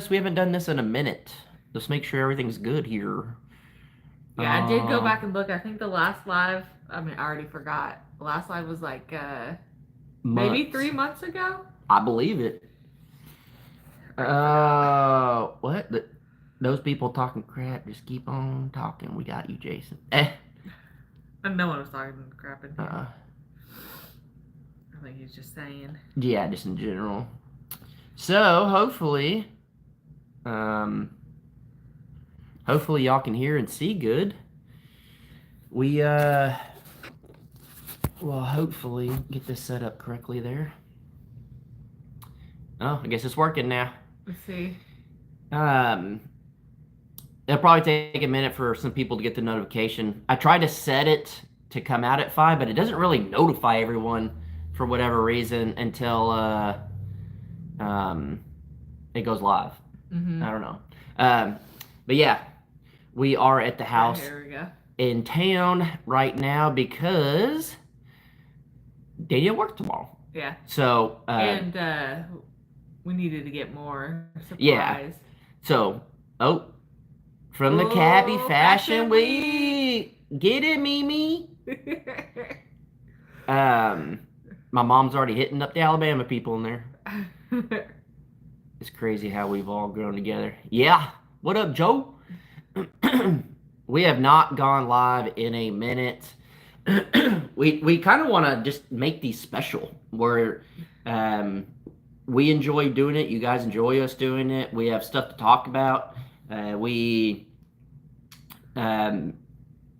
We haven't done this in a minute. Let's make sure everything's good here. Yeah, I did go Uh, back and look. I think the last live, I mean, I already forgot. The last live was like maybe months. 3 months ago. I believe it. Already forgot. What? Those people talking crap, just keep on talking. We got you, Jason. And no one was talking crap in here. Uh, I think he's just saying. yeah, just in general. So, um, hopefully y'all can hear and see good. We, well, hopefully get this set up correctly there. Oh, I guess it's working now. Let's see. Um, It'll probably take a minute for some people to get the notification. I tried to set it to come out at 5, but it doesn't really notify everyone for whatever reason until um, it goes live. Mm-hmm. I don't know. Um, but yeah, we are at the house Here we go. in town right now because Danielle works tomorrow. Yeah. So and we needed to get more supplies. Yeah. So from the Cabbie Fashion Week. Get it, Mimi. My mom's already hitting up the Alabama people in there. It's crazy how we've all grown together. Yeah. What up, Joe? We have not gone live in a minute. we kind of want to just make these special where we enjoy doing it. You guys enjoy us doing it. We have stuff to talk about. We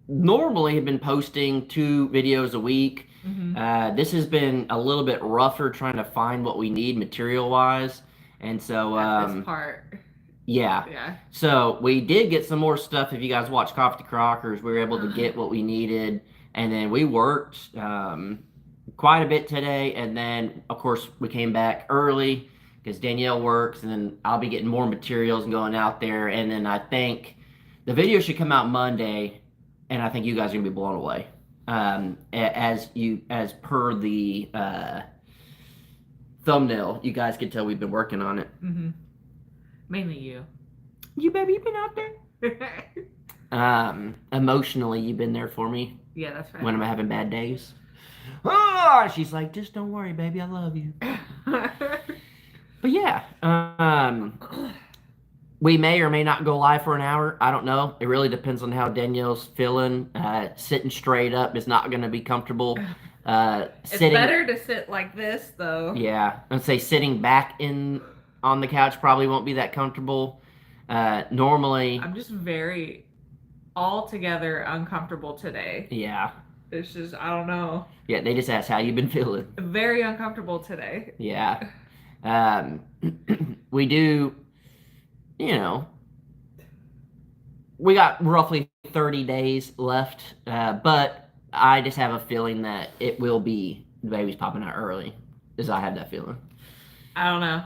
normally have been posting 2 videos a week. Mm-hmm. This has been a little bit rougher trying to find what we need material wise. And so, this part. Yeah. Yeah. So we did get some more stuff. If you guys watch Coffee Crockers, we were able to get what we needed. And then we worked quite a bit today. And then, of course, we came back early because Danielle works. And then I'll be getting more materials and going out there. And then I think the video should come out Monday. And I think you guys are going to be blown away. As per the thumbnail, you guys can tell we've been working on it. Mm-hmm. Mainly you. You baby, you've been out there. Emotionally, you've been there for me. Yeah, that's right. When I'm having bad days. Oh, she's like, just don't worry, baby, I love you. But yeah, we may or may not go live for an hour. I don't know. It really depends on how Danielle's feeling. Sitting straight up is not going to be comfortable. It's better to sit like this, though. Yeah, I'd say sitting back on the couch probably won't be that comfortable. Normally, I'm just very altogether uncomfortable today. Yeah. It's just, I don't know. Yeah, they just asked how you've been feeling. Very uncomfortable today. Yeah. We do, we got roughly 30 days left, but I just have a feeling that it will be the baby's popping out early, as I have that feeling. I don't know.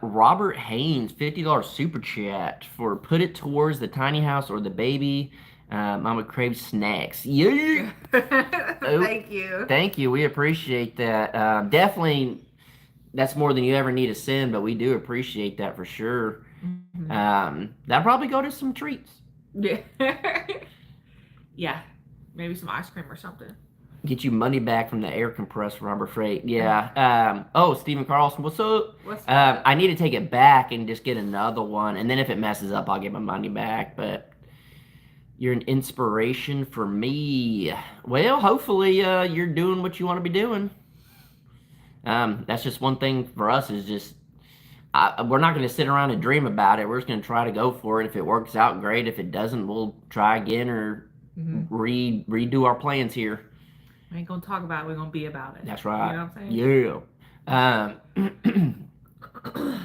Robert Haynes, $50 super chat for put it towards the tiny house or the baby. Mama craves snacks. Yeah. Thank you. Thank you. We appreciate that. Definitely, that's more than you ever need to send, but we do appreciate that for sure. Mm-hmm. That'll probably go to some treats. Yeah. Yeah. Maybe some ice cream or something. Get you money back from the air compressor, Robert Freight. Yeah. Stephen Carlson, what's up? What's up? I need to take it back and just get another one, and then if it messes up, I'll get my money back. But you're an inspiration for me. Well, hopefully, you're doing what you want to be doing. That's just one thing for us is just we're not going to sit around and dream about it. We're just going to try to go for it. If it works out, great. If it doesn't, we'll try again or redo our plans here. We ain't gonna talk about it, we're gonna be about it. That's right. You know what I'm saying? Yeah.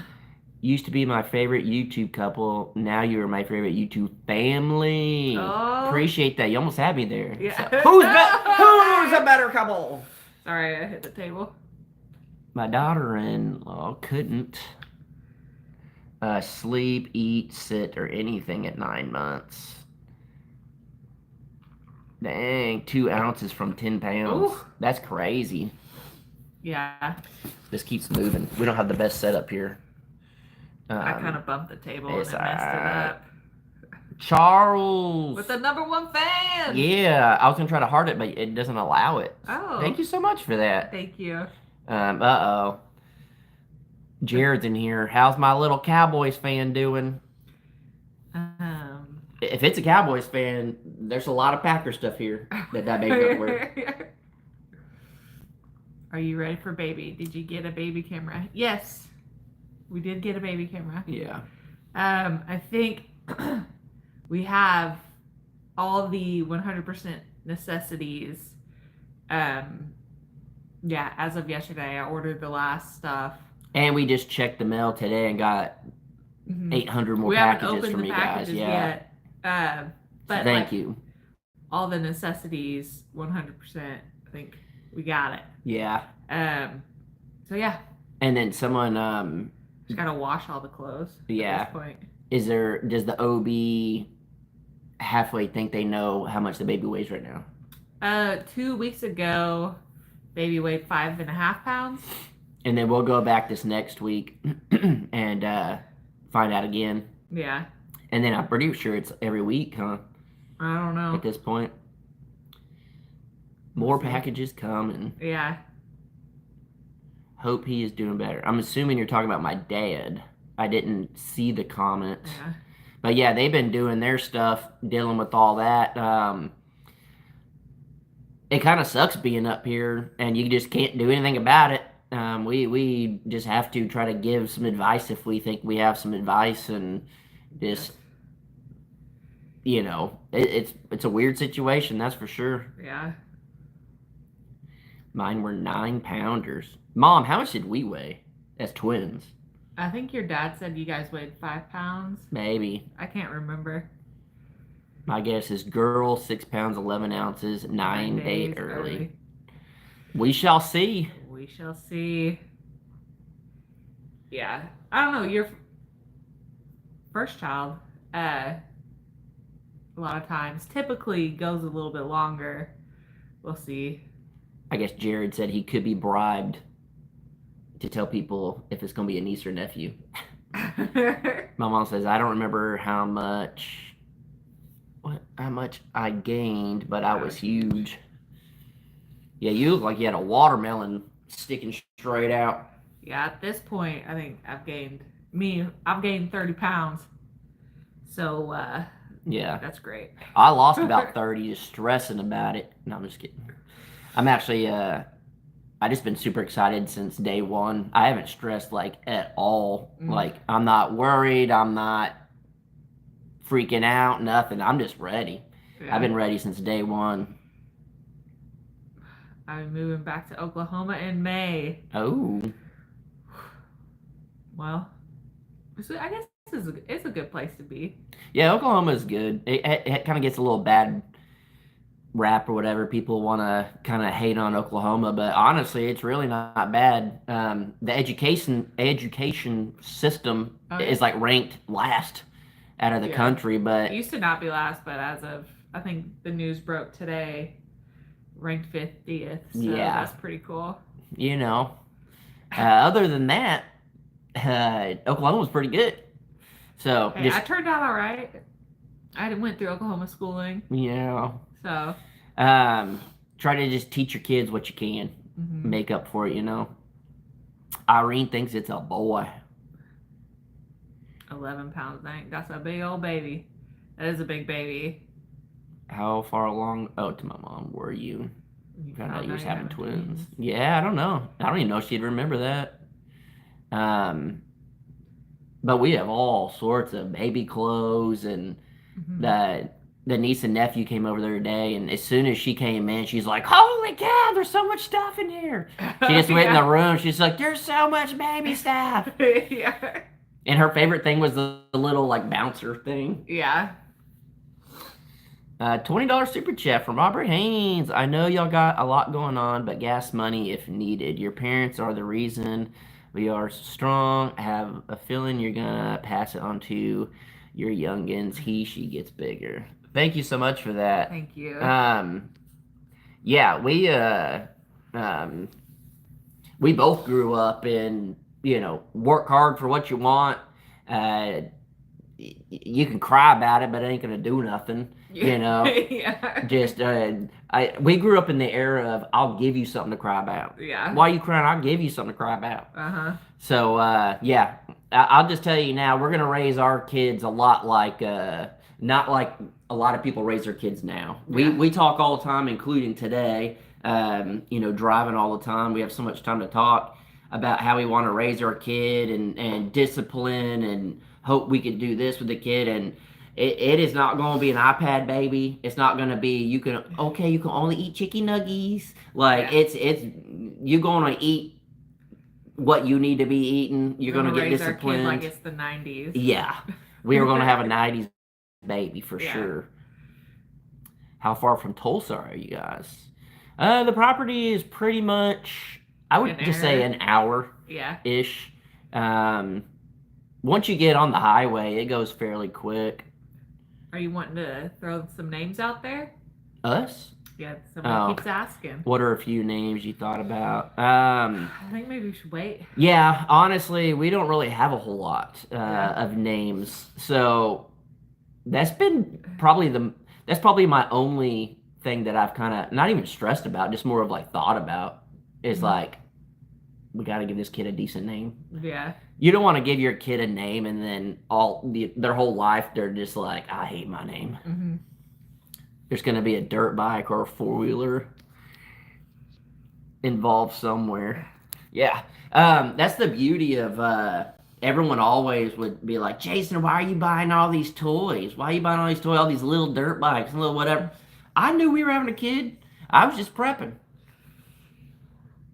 Used to be my favorite YouTube couple. Now you are my favorite YouTube family. Oh. Appreciate that. You almost had me there. Yeah. So, who's a better couple? Sorry, I hit the table. My daughter-in-law couldn't sleep, eat, sit, or anything at 9 months. Dang, 2 ounces from 10 pounds. Ooh. That's crazy. Yeah. This keeps moving. We don't have the best setup here. I kind of bumped the table and it's it messed it up. Charles. With the #1 fan. Yeah, I was gonna try to heart it, but it doesn't allow it. Oh. Thank you so much for that. Thank you. Uh-oh. Jared's in here. How's my little Cowboys fan doing? If it's a Cowboys fan, there's a lot of Packer stuff here that baby doesn't wear. Are you ready for baby? Did you get a baby camera? Yes, we did get a baby camera. Yeah. I think we have all the 100% necessities. Yeah, as of yesterday, I ordered the last stuff. And we just checked the mail today and got 800 more packages from you guys. Yeah. Yet. But so thank you. All the necessities, 100%. I think we got it. Yeah. So yeah. And then someone just gotta wash all the clothes. Yeah. At this point. Does the OB halfway think they know how much the baby weighs right now? 2 weeks ago, baby weighed 5.5 pounds. And then we'll go back this next week and find out again. Yeah. And then I'm pretty sure it's every week, huh? I don't know. At this point. More packages coming. Yeah. Hope he is doing better. I'm assuming you're talking about my dad. I didn't see the comments. Yeah. But yeah, they've been doing their stuff, dealing with all that. It kind of sucks being up here, and you just can't do anything about it. We just have to try to give some advice if we think we have some advice, and just, you know, it's a weird situation, that's for sure. Yeah. Mine were 9-pounders. Mom, how much did we weigh as twins? I think your dad said you guys weighed 5 pounds. Maybe. I can't remember. My guess is girl, 6 pounds, 11 ounces, 9 days early. We shall see. We shall see. Yeah. I don't know. Your first child, a lot of times, typically goes a little bit longer. We'll see. I guess Jared said he could be bribed to tell people if it's going to be a niece or nephew. My mom says, I don't remember how much I gained, but I was huge. Yeah, you look like you had a watermelon sticking straight out. Yeah, at this point, I think I've gained 30 pounds. So, yeah, that's great. I lost about 30 just stressing about it. No, I'm just kidding. I'm actually, I just been super excited since day one. I haven't stressed like at all. Like, I'm not worried. I'm not freaking out, nothing. I'm just ready. Yeah. I've been ready since day one. I'm moving back to Oklahoma in May. Oh. Well, so I guess it's a good place to be. Yeah, Oklahoma is good. It kind of gets a little bad rap or whatever. People want to kind of hate on Oklahoma, but honestly, it's really not bad. The education system is like ranked last out of the country, but it used to not be last, but as of, I think the news broke today, ranked 50th. So yeah, that's pretty cool. You know, other than that, Oklahoma was pretty good. So hey, I turned out all right. I went through Oklahoma schooling. Yeah. So try to just teach your kids what you can, make up for it, you know. Irene thinks it's a boy. 11 pounds, that's a big old baby. That is a big baby. How far along? Oh, to my mom, were you? Found out you was having twins. Yeah, I don't know. I don't even know if she'd remember that. But we have all sorts of baby clothes, and the niece and nephew came over the other day, and as soon as she came in, she's like, holy cow, there's so much stuff in here. She just went in the room. She's like, there's so much baby stuff. Yeah. And her favorite thing was the little, like, bouncer thing. Yeah. $20 super chat from Robert Haynes. I know y'all got a lot going on, but gas money if needed. Your parents are the reason we are strong. I have a feeling you're gonna pass it on to your youngins. She gets bigger. Thank you so much for that. Thank you. Yeah, we both grew up in, you know, work hard for what you want, You can cry about it, but it ain't gonna do nothing. You know, Yeah. just we grew up in the era of I'll give you something to cry about. Yeah. Why are you crying? I'll give you something to cry about. Uh-huh. So yeah, I'll just tell you now, we're gonna raise our kids a lot like not like a lot of people raise their kids now. Yeah. We talk all the time, including today. You know, driving all the time. We have so much time to talk about how we want to raise our kid and discipline and hope we could do this with the kid. And it is not going to be an iPad baby. It's not going to be you can only eat chicken nuggies. Like Yeah. it's you going to eat what you need to be eating. You're going to get raise disciplined. Our kid like it's the 90s. Yeah, we are going to have a 90s baby for sure. How far from Tulsa are you guys? The property is pretty much, I would just say an hour. Yeah. Ish. Once you get on the highway, it goes fairly quick. Are you wanting to throw some names out there? Us? Yeah, somebody keeps asking. What are a few names you thought about? I think maybe we should wait. Yeah, honestly, we don't really have a whole lot of names. So that's been that's probably my only thing that I've kind of not even stressed about, just more of like thought about is like, we got to give this kid a decent name. Yeah. You don't want to give your kid a name and then their whole life they're just like, I hate my name. Mm-hmm. There's going to be a dirt bike or a four-wheeler involved somewhere. Yeah. That's the beauty of everyone always would be like, Jason, why are you buying all these toys? Why are you buying all these toys, all these little dirt bikes and little whatever? I knew we were having a kid. I was just prepping.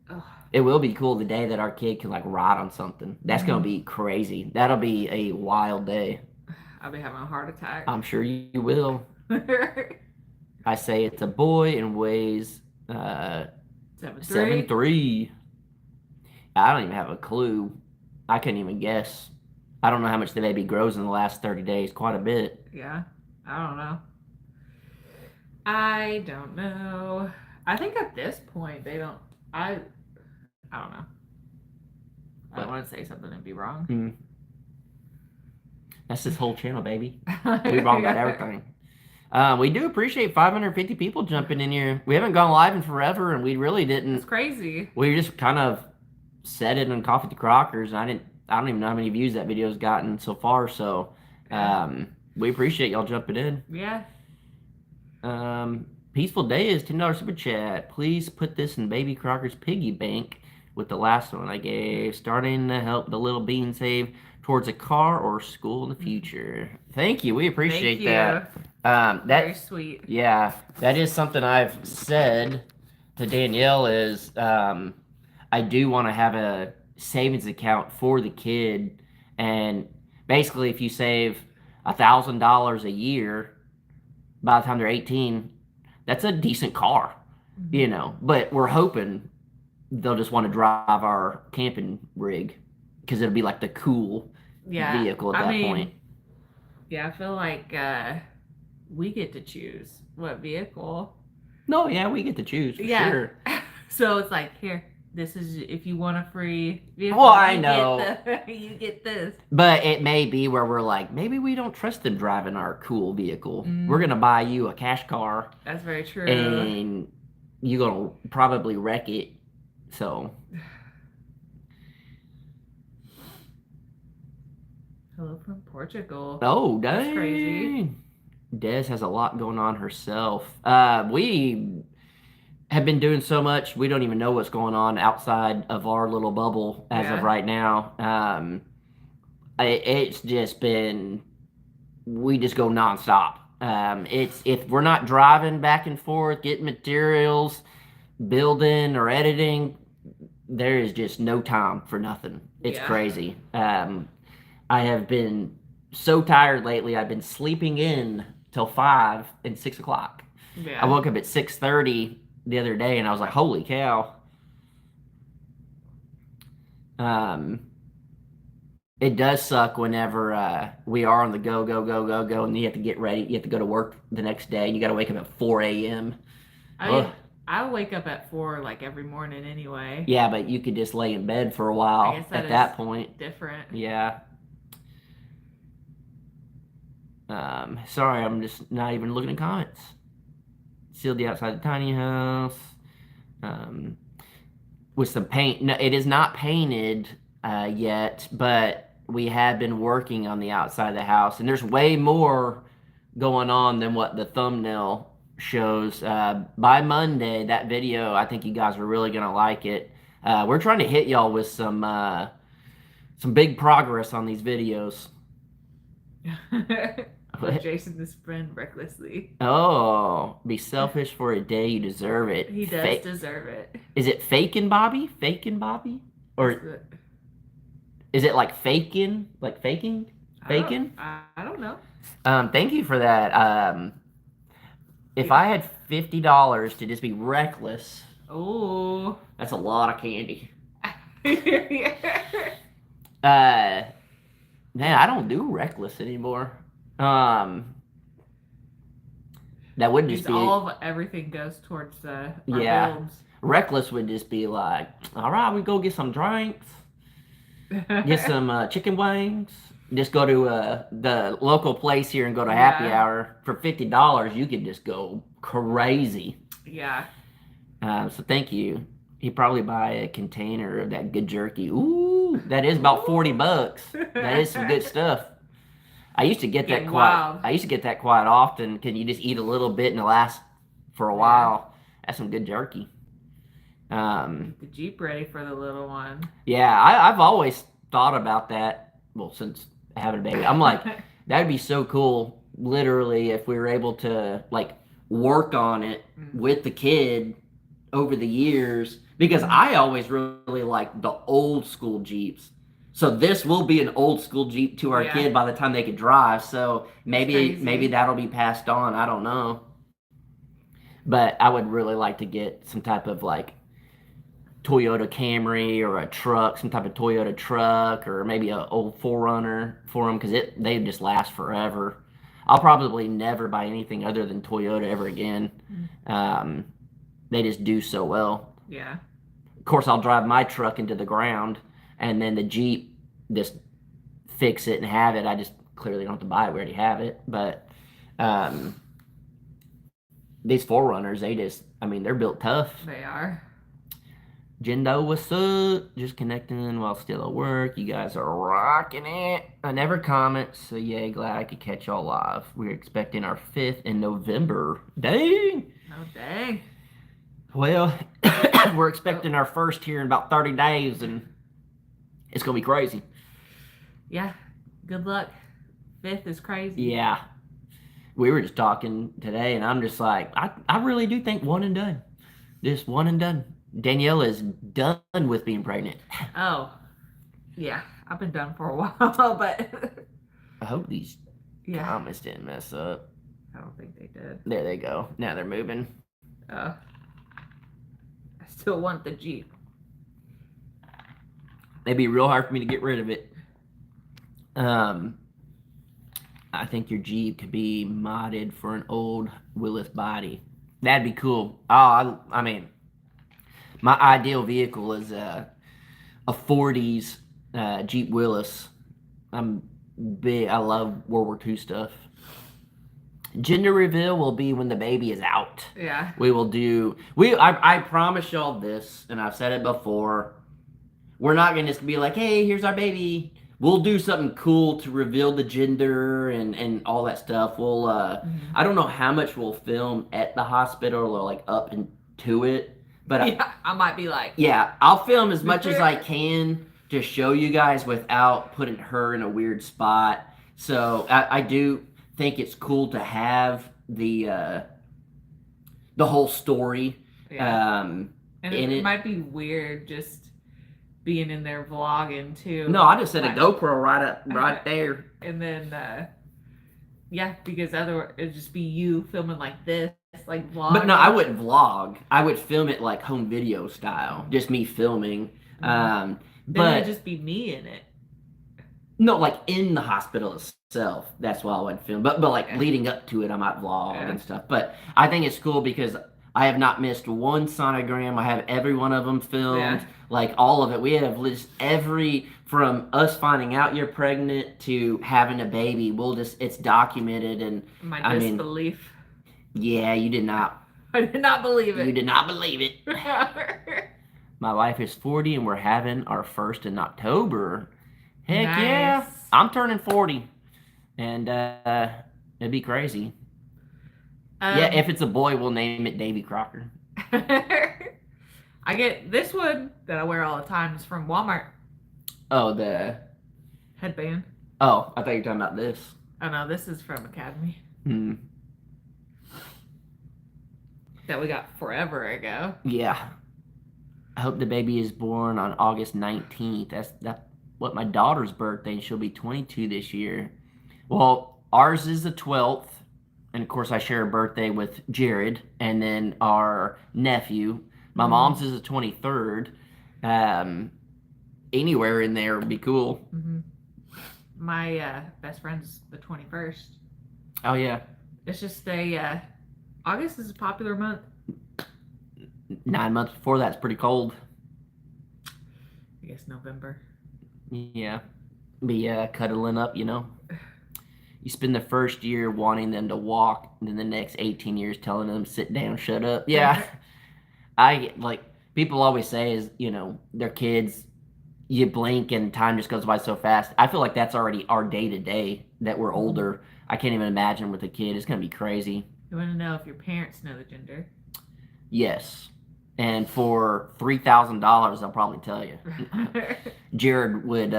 Ugh. It will be cool the day that our kid can like ride on something. That's gonna be crazy. That'll be a wild day. I'll be having a heart attack. I'm sure you will. I say it's a boy and weighs 7'3". I don't even have a clue. I couldn't even guess. I don't know how much the baby grows in the last 30 days. Quite a bit. Yeah. I don't know. I don't know. I think at this point they don't. I don't know. I don't want to say something and be wrong. That's this whole channel, baby. We wrong about everything. We do appreciate 550 people jumping in here. We haven't gone live in forever, and we really didn't. It's crazy. We just kind of said it on Coffee with the Crockers. I don't even know how many views that video's gotten so far. So, we appreciate y'all jumping in. Yeah. Peaceful Day is $10 super chat. Please put this in Baby Crocker's piggy bank with the last one I gave, starting to help the little bean save towards a car or school in the future. Thank you. We appreciate that. Very sweet. Yeah, that is something I've said to Danielle is I do want to have a savings account for the kid, and basically if you save $1,000 a year by the time they're 18, that's a decent car, you know. But we're hoping they'll just want to drive our camping rig because it'll be like the cool vehicle at that point. Yeah, I feel like we get to choose what vehicle. No, yeah, we get to choose for sure. So it's like, here, this is if you want a free vehicle. Well, I know. You get this. But it may be where we're like, maybe we don't trust them driving our cool vehicle. We're going to buy you a cash car. That's very true. And you're going to probably wreck it. So. Hello from Portugal. Oh, dang. That's crazy. Des has a lot going on herself. We have been doing so much, we don't even know what's going on outside of our little bubble as of right now. It's just been, we just go nonstop. If we're not driving back and forth, getting materials, building or editing, there is just no time for nothing. It's crazy. I have been so tired lately. I've been sleeping in till 5 and 6 o'clock. I woke up at 6:30 the other day, and I was like, "Holy cow!" It does suck whenever we are on the go, and you have to get ready. You have to go to work the next day. You got to wake up at 4 a.m. I wake up at 4 like every morning anyway. Yeah, but you could just lay in bed for a while at that point. Different. Yeah. Sorry, I'm just not even looking at comments. Sealed the outside of the tiny house. With some paint. No, it is not painted yet, but we have been working on the outside of the house, and there's way more going on than what the thumbnail shows. By Monday, that video, I think you guys are really gonna like it. We're trying to hit y'all with some big progress on these videos. Jason this friend recklessly. Oh, be selfish for a day, you deserve it. He does deserve it. Is it faking Bobby? Faking Bobby? Or is it like faking? Like faking? Faking? I don't know. Thank you for that. If I had $50 to just be reckless, oh, that's a lot of candy. Man, I don't do reckless anymore. That would just be all of everything goes towards our homes. Reckless would just be like, all right, we go get some drinks, get some chicken wings. Just go to the local place here and go to happy hour for $50. You could just go crazy. Yeah. So thank you. He'd probably buy a container of that good jerky. Ooh, that is about $40. That is some good stuff. I used to get that quite often. Can you just eat a little bit and it lasts for a while? That's some good jerky. Get the Jeep ready for the little one. Yeah, I've always thought about that. Well, since having a baby, I'm like, that'd be so cool. Literally, if we were able to like work on it with the kid over the years, because I always really like the old school Jeeps. So this will be an old school Jeep to our kid by the time they could drive. So maybe that'll be passed on. I don't know. But I would really like to get some type of like Toyota Camry or a truck, some type of Toyota truck, or maybe an old 4Runner for them, because they just last forever. I'll probably never buy anything other than Toyota ever again. They just do so well. Yeah. Of course, I'll drive my truck into the ground, and then the Jeep just fix it and have it. I just clearly don't have to buy it. We already have it. But these 4Runners, they're built tough. They are. Jindo, what's up? Just connecting while still at work. You guys are rocking it. I never comment, so yay, glad I could catch y'all live. We're expecting our 5th in November. Dang! Oh, dang. Well, we're expecting our first here in about 30 days, and it's going to be crazy. Yeah, good luck. 5th is crazy. Yeah. We were just talking today, and I'm just like, I really do think one and done. Just one and done. Danielle is done with being pregnant. Oh, yeah. I've been done for a while, but... I hope these comments didn't mess up. I don't think they did. There they go. Now they're moving. I still want the Jeep. It'd be real hard for me to get rid of it. I think your Jeep could be modded for an old Willis body. That'd be cool. Oh, I mean... My ideal vehicle is a 40s Jeep Willis. I'm big. I love World War II stuff. Gender reveal will be when the baby is out. Yeah. We will do. I promise y'all this, and I've said it before. We're not gonna just be like, hey, here's our baby. We'll do something cool to reveal the gender and all that stuff. We'll. I don't know how much we'll film at the hospital or like up into it. But I might be like... Yeah, I'll film as much as I can to show you guys without putting her in a weird spot. So I do think it's cool to have the whole story. Yeah. And it might be weird just being in there vlogging too. No, I just set a GoPro right there. And then, because otherwise it'd just be you filming like this. Like vlog. But no, I wouldn't vlog. I would film it like home video style, just me filming. Then it'd just be me in it. No, like in the hospital itself. That's why I would film. But like leading up to it, I might vlog and stuff. But I think it's cool because I have not missed one sonogram. I have every one of them filmed, like all of it. We have every from us finding out you're pregnant to having a baby, it's documented. And My I mean, disbelief. yeah, you did not. I did not believe it. You did not believe it. My wife is 40 and we're having our first in October. Heck Nice. yeah. I'm turning 40. And it'd be crazy. Yeah, if it's a boy, we'll name it Davy Crocker. I get this one that I wear all the time is from Walmart. Oh, the headband. Oh, I thought you were talking about this. Oh no, this is from Academy. Hmm. That we got forever ago. Yeah. I hope the baby is born on August 19th. That's what my daughter's birthday, and she'll be 22 this year. Well, ours is the 12th, and of course I share a birthday with Jared, and then our nephew. My mom's is the 23rd. Anywhere in there would be cool. Mm-hmm. My best friend's the 21st. Oh yeah. It's just August is a popular month. 9 months before that's pretty cold. I guess November. Yeah. Be cuddling up, you know. You spend the first year wanting them to walk, and then the next 18 years telling them sit down, shut up. Yeah. People always say is, their kids, you blink and time just goes by so fast. I feel like that's already our day to day that we're older. I can't even imagine with a kid. It's going to be crazy. You want to know if your parents know the gender? Yes. And for $3,000, I'll probably tell you. Jared would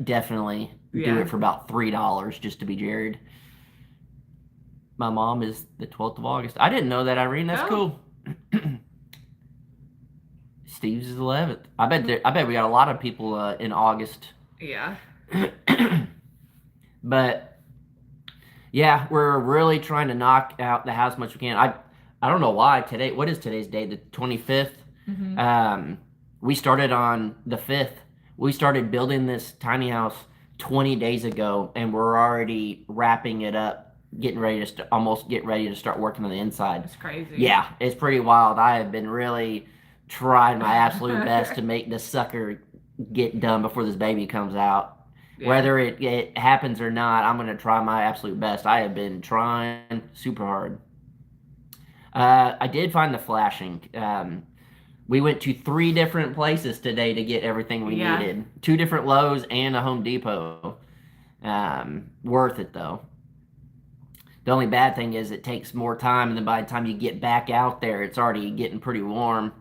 definitely do it for about $3 just to be Jared. My mom is the 12th of August. I didn't know that, Irene. That's cool. Steve's is 11th. I bet we got a lot of people in August. Yeah. But yeah, we're really trying to knock out the house as much as we can. I don't know why today. What is today's date? The 25th. Mm-hmm. We started on the 5th. We started building this tiny house 20 days ago, and we're already wrapping it up, getting ready to almost get ready to start working on the inside. It's crazy. Yeah, it's pretty wild. I have been really trying my absolute best to make this sucker get done before this baby comes out. Yeah. Whether it happens or not, I'm going to try my absolute best. I have been trying super hard. I did find the flashing. We went to 3 different places today to get everything we needed. 2 different Lowe's and a Home Depot. Worth it, though. The only bad thing is it takes more time, and then by the time you get back out there, it's already getting pretty warm.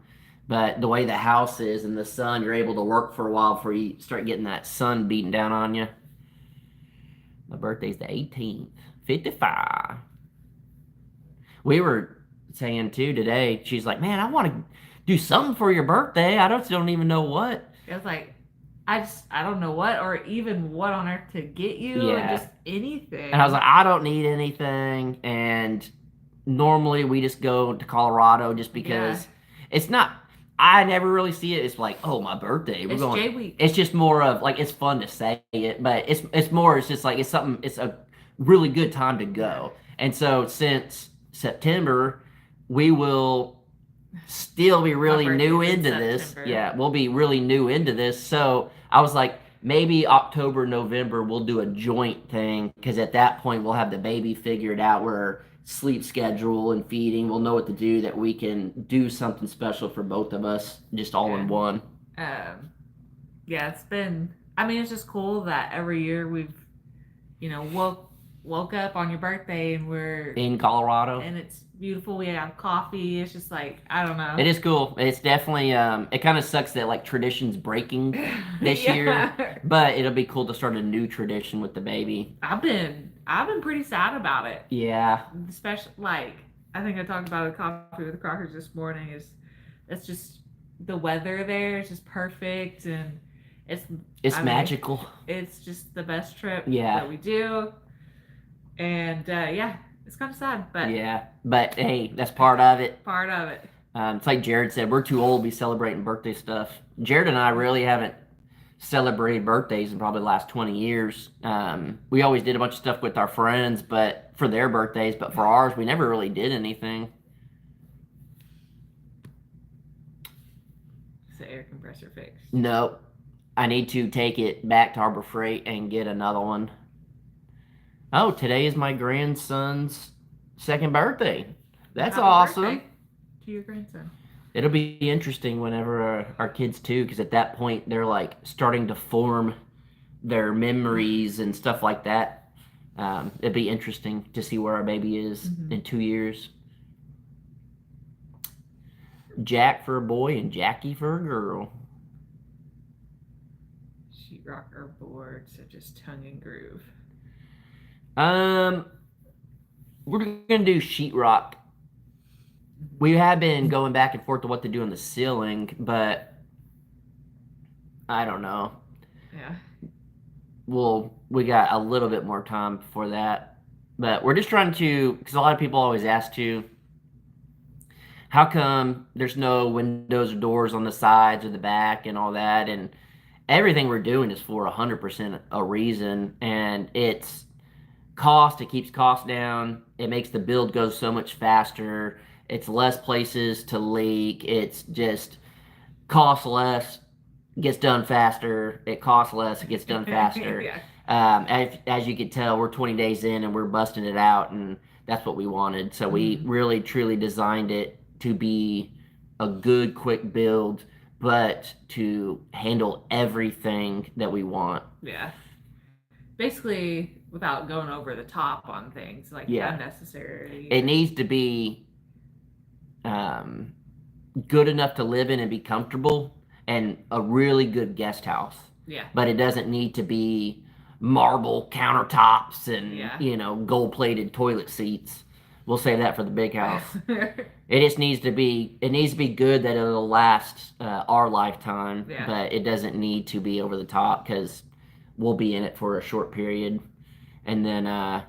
But the way the house is and the sun, you're able to work for a while before you start getting that sun beating down on you. My birthday's the 18th. 55. We were saying, too, today, she's like, man, I want to do something for your birthday. I don't even know what. It was like, I don't know what, or even what on earth to get you, or just anything. And I was like, I don't need anything. And normally we just go to Colorado just because it's not, I never really see it. It's like, oh, my birthday. It's J Week. It's just more of like, it's fun to say it, but it's just like, it's something, it's a really good time to go. And so since September, we will still be really new into this. Yeah, we'll be really new into this. So I was like, maybe October, November, we'll do a joint thing, because at that point we'll have the baby figured out, where sleep schedule and feeding, we'll know what to do, that we can do something special for both of us, just all in one. It's been, it's just cool that every year we've, woke up on your birthday and we're in Colorado, and it's beautiful. We have coffee. It's just like, I don't know. It is cool. It's definitely it kind of sucks that like tradition's breaking this year, but it'll be cool to start a new tradition with the baby. I've been pretty sad about it. Yeah. Especially I think I talked about a coffee with the Crockers this morning. It's just the weather there is just perfect, and it's magical. It's just the best trip that we do. And it's kind of sad, but but hey, that's part of it. Part of it. It's like Jared said, we're too old to be celebrating birthday stuff. Jared and I really haven't celebrated birthdays in probably the last 20 years. We always did a bunch of stuff with our friends, but for their birthdays, but for ours, we never really did anything. Is the air compressor fixed? No, I need to take it back to Harbor Freight and get another one. Oh, today is my grandson's second birthday. That's Happy awesome. birthday to your grandson. It'll be interesting whenever our kids too, because at that point they're like starting to form their memories and stuff like that. It'd be interesting to see where our baby is in 2 years. Jack for a boy and Jackie for a girl. Sheetrock or board, so just tongue and groove. We're gonna do sheetrock. We have been going back and forth to what to do on the ceiling, but I don't know. Yeah. We got a little bit more time for that, but we're just trying to, because a lot of people always ask to, how come there's no windows or doors on the sides or the back and all that, and everything we're doing is for 100% a reason, and it's cost. It keeps costs down. It makes the build go so much faster. It's less places to leak. It's just costs less, gets done faster. It costs less, it gets done faster. Yeah. As you can tell, we're 20 days in and we're busting it out, and that's what we wanted. So we really truly designed it to be a good, quick build, but to handle everything that we want. Yeah. Basically, without going over the top on things, like unnecessary. It needs to be good enough to live in and be comfortable, and a really good guest house. Yeah. But it doesn't need to be marble countertops and gold-plated toilet seats. We'll save that for the big house. It just needs to be. It needs to be good that it'll last our lifetime. Yeah. But it doesn't need to be over the top, because we'll be in it for a short period, and then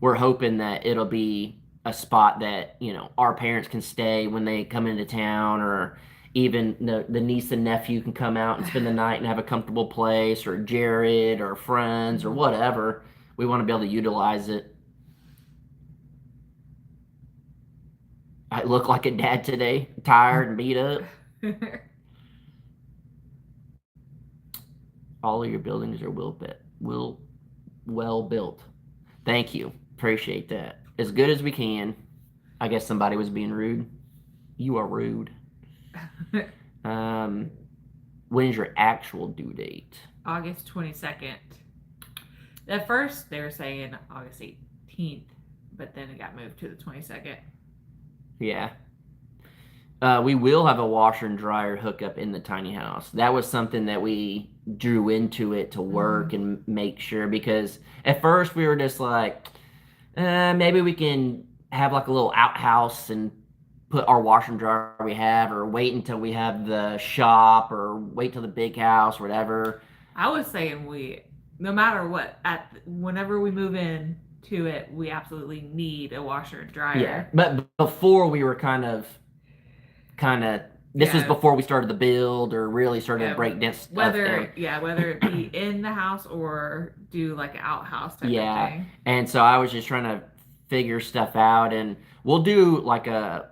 we're hoping that it'll be a spot that our parents can stay when they come into town, or even the niece and nephew can come out and spend the night and have a comfortable place, or Jared or friends or whatever. We want to be able to utilize it. I look like a dad today, tired and beat up. All of your buildings are well built. Thank you. Appreciate that. As good as we can. I guess somebody was being rude. You are rude. When is your actual due date? August 22nd. At first, they were saying August 18th, but then it got moved to the 22nd. Yeah. We will have a washer and dryer hookup in the tiny house. That was something that we drew into it to work and make sure, because at first we were just like, maybe we can have like a little outhouse and put our washer and dryer we have, or wait until we have the shop, or wait till the big house, or whatever. I was saying no matter what, whenever we move in to it, we absolutely need a washer and dryer. Yeah, but before we were kind of this was before we started the build or really started to break down stuff. Whether it be in the house or do like an outhouse type of thing. And so I was just trying to figure stuff out, and we'll do like a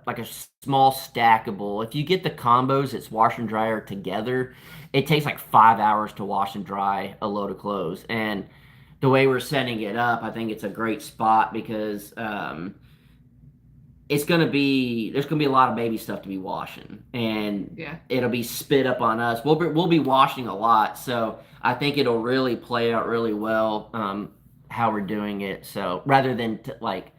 small stackable. If you get the combos, it's wash and dryer together. It takes like 5 hours to wash and dry a load of clothes, and the way we're setting it up, I think it's a great spot, because there's gonna be a lot of baby stuff to be washing, and it'll be spit up on us. We'll be washing a lot, so I think it'll really play out really well how we're doing it. So rather than like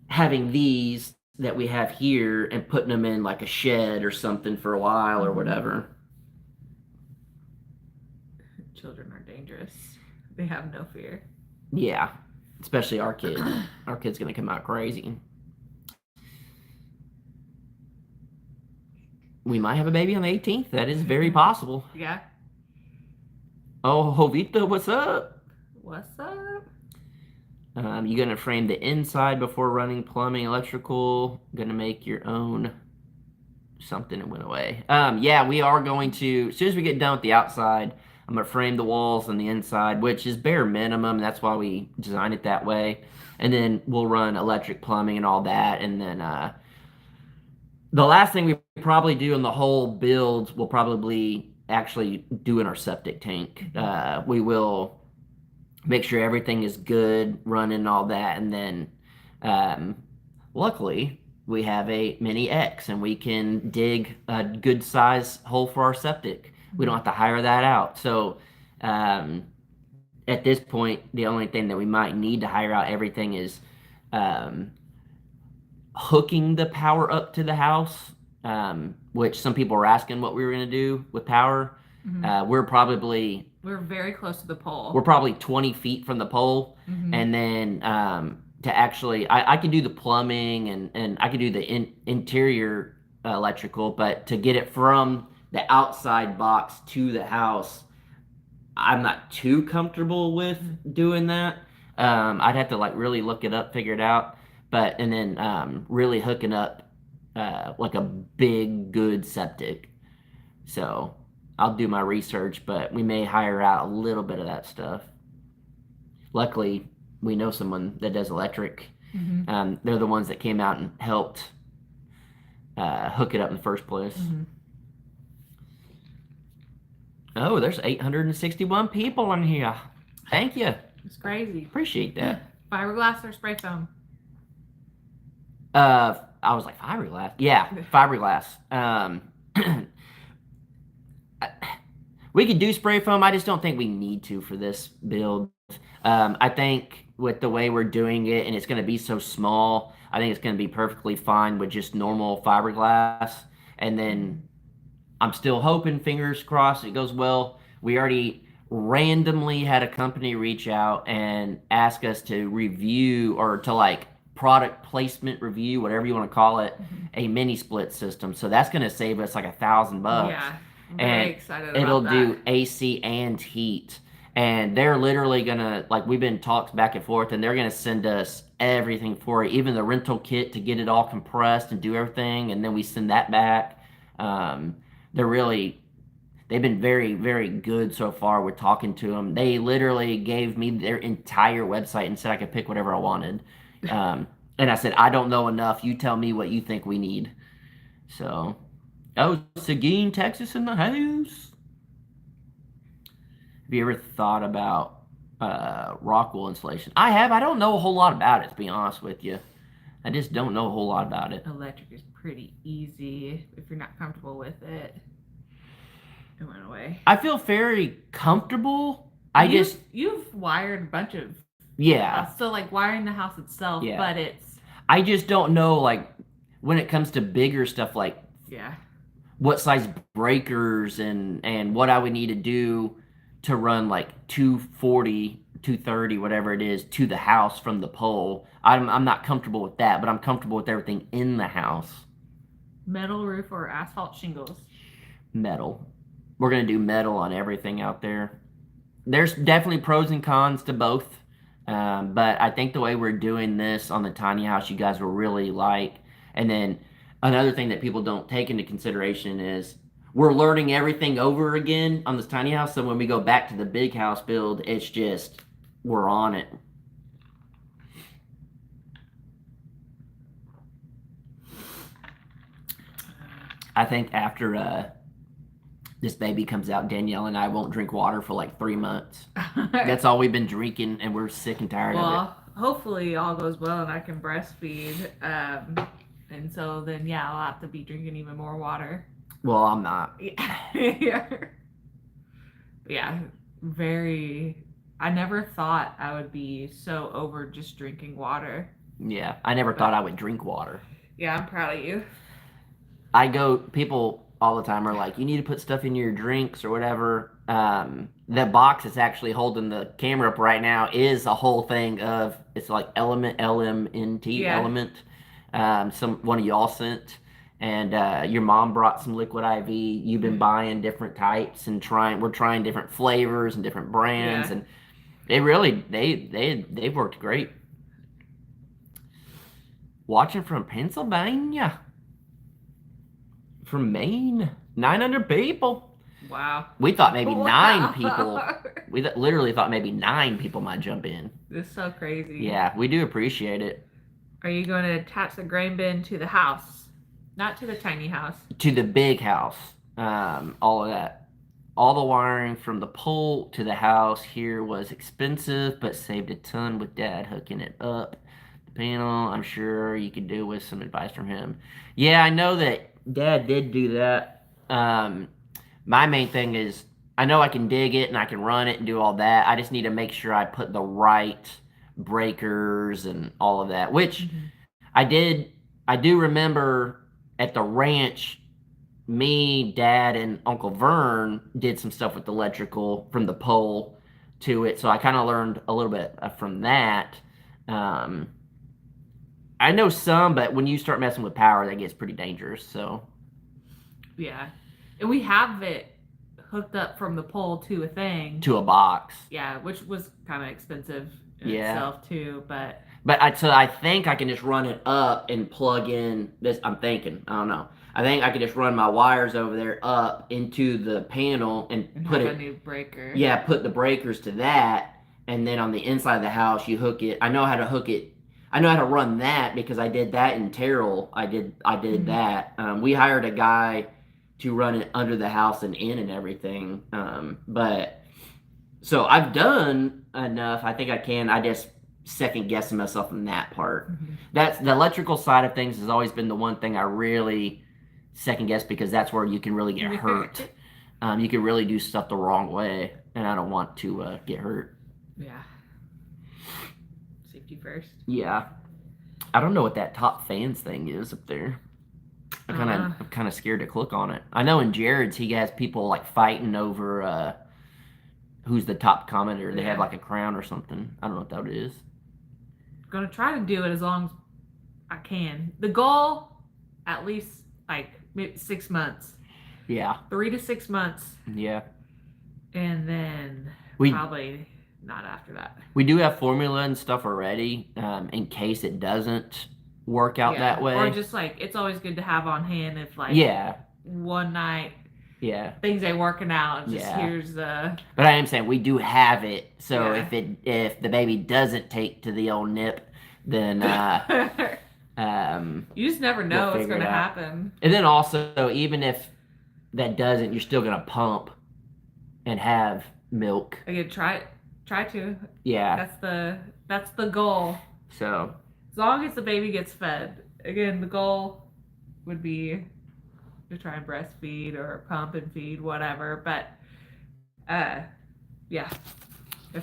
having these that we have here and putting them in like a shed or something for a while or whatever. Children are dangerous. They have no fear. Yeah, especially our kid. Our kid's gonna come out crazy. We might have a baby on the 18th. That is very possible. Yeah. Oh, Jovita, what's up? What's up? You gonna frame the inside before running plumbing, electrical? Gonna make your own something that went away. Yeah, we are going to, as soon as we get done with the outside, I'm gonna frame the walls on the inside, which is bare minimum. That's why we designed it that way. And then we'll run electric, plumbing, and all that. And then the last thing we probably do in the whole build will probably actually doing our septic tank. We will make sure everything is good, running and all that, and then um, luckily we have a mini X and we can dig a good size hole for our septic. We don't have to hire that out. So um, at this point, the only thing that we might need to hire out everything is um, hooking the power up to the house, which some people were asking what we were going to do with power. We're very close to the pole. We're probably 20 feet from the pole, and then to actually, I could do the plumbing and I could do the interior electrical, but to get it from the outside box to the house, I'm not too comfortable with doing that. I'd have to like really look it up, figure it out, and then really hooking up like a big, good septic. So I'll do my research, but we may hire out a little bit of that stuff. Luckily, we know someone that does electric. They're the ones that came out and helped hook it up in the first place. Oh, there's 861 people in here. Thank you. It's crazy. Appreciate that. Fiberglass or spray foam? I was like, fiberglass? Yeah, fiberglass. We could do spray foam. I just don't think we need to for this build. I think with the way we're doing it, and it's going to be so small, I think it's going to be perfectly fine with just normal fiberglass. And then I'm still hoping, fingers crossed, it goes well. We already randomly had a company reach out and ask us to review or to like product placement review, whatever you want to call it, a mini split system. So that's going to save us like $1,000. Yeah. Very excited about it'll that. do AC and heat. And they're literally gonna, like, we've been talks back and forth, and they're gonna send us everything for it, even the rental kit to get it all compressed and do everything, and then we send that back. They've been very, very good so far with talking to them. They literally gave me their entire website and said I could pick whatever I wanted. And I said, I don't know enough. You tell me what you think we need. So, oh, Seguin, Texas in the house. Have you ever thought about rock wool insulation? I have. I don't know a whole lot about it, to be honest with you. I just don't know a whole lot about it. Electric is pretty easy if you're not comfortable with it. It went away. I feel very comfortable. You've wired a bunch of so like wiring the house itself, but it's I just don't know like when it comes to bigger stuff like what size breakers and what I would need to do to run like 240, 230, whatever it is, to the house from the pole. I'm not comfortable with that, but I'm comfortable with everything in the house. Metal roof or asphalt shingles? Metal. We're going to do metal on everything out there. There's definitely pros and cons to both, but I think the way we're doing this on the tiny house, you guys will really like. And then another thing that people don't take into consideration is we're learning everything over again on this tiny house. So when we go back to the big house build, it's just, we're on it. I think after this baby comes out, Danielle and I won't drink water for like 3 months. That's all we've been drinking, and we're sick and tired of it. Hopefully all goes well and I can breastfeed. And so then, I'll have to be drinking even more water. Well, I'm not. I never thought I would be so over just drinking water. Yeah, I never thought I would drink water. Yeah, I'm proud of you. People all the time are like, you need to put stuff in your drinks or whatever. The box that's actually holding the camera up right now is a whole thing of, it's like Element, LMNT, Element. One of y'all sent. And your mom brought some liquid IV. You've been buying different types and we're trying different flavors and different brands, and they really they've worked great. Watching from Pennsylvania, from Maine, 900 people. Wow. We thought maybe 9 people. We literally thought maybe 9 people might jump in. This is so crazy. Yeah, we do appreciate it. Are you going to attach the grain bin to the house? Not to the tiny house. To the big house. All of that. all the wiring from the pole to the house here was expensive, but saved a ton with Dad hooking it up. The panel, I'm sure you could do with some advice from him. Yeah, I know that Dad did do that. My main thing is I know I can dig it and I can run it and do all that. I just need to make sure I put the right breakers and all of that, which I did. I do remember at the ranch, me, Dad, and Uncle Vern did some stuff with electrical from the pole to it, so I kind of learned a little bit from that. Um, I know some, but when you start messing with power, that gets pretty dangerous. So Yeah. And we have it hooked up from the pole to a thing. to a box. Yeah, which was kind of expensive in Yeah. itself too, but so I think I can just run it up and plug in this. I'm thinking, I don't know. I think I can just run my wires over there up into the panel and put have it. a new breaker. Yeah, put the breakers to that, and then on the inside of the house, you hook it. I know how to hook it. I know how to run that because I did that in Terrell. I did that. We hired a guy to run it under the house and in and everything. But so I've done enough. I think I can. I just second guessing myself in that part. That's the electrical side of things has always been the one thing I really second guess because that's where you can really get hurt. You can really do stuff the wrong way, and I don't want to get hurt. Yeah. Safety first. Yeah. I don't know what that top fans thing is up there. I'm kind of scared to click on it. I know in Jared's he has people like fighting over who's the top commenter. They have like a crown or something. I don't know what that is. I'm gonna try to do it as long as I can. The goal, at least like maybe 6 months. Yeah. 3 to 6 months. Yeah. And then probably not after that. We do have formula and stuff already in case it doesn't work out that way. Or just like it's always good to have on hand if like one night things ain't working out. Just here's the. But I am saying we do have it, so if the baby doesn't take to the old nip, then you just never know what's going to happen. And then also, even if that doesn't, you're still going to pump and have milk. Again, try to. Yeah. That's the goal. So as long as the baby gets fed. Again, the goal would be to try and breastfeed or pump and feed, whatever. But if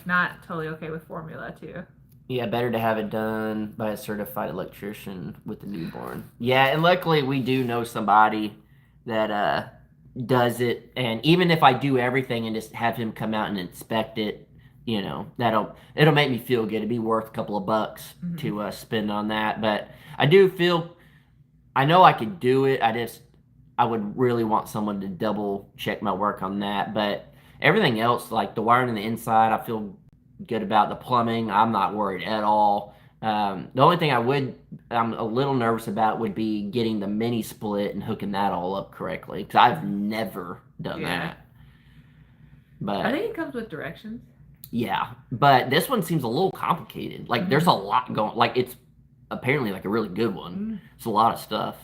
not, totally okay with formula too. Yeah, better to have it done by a certified electrician with the newborn. Yeah, and luckily we do know somebody that does it. And even if I do everything and just have him come out and inspect it, it'll make me feel good. It'd be worth a couple of bucks to spend on that. But I know I could do it. I would really want someone to double check my work on that. But everything else, like the wiring on the inside, I feel good about. The plumbing, I'm not worried at all. The only thing I'm a little nervous about would be getting the mini split and hooking that all up correctly, because I've never done that. But I think it comes with directions. Yeah, but this one seems a little complicated. Like there's a lot going. Like it's apparently like a really good one. It's a lot of stuff.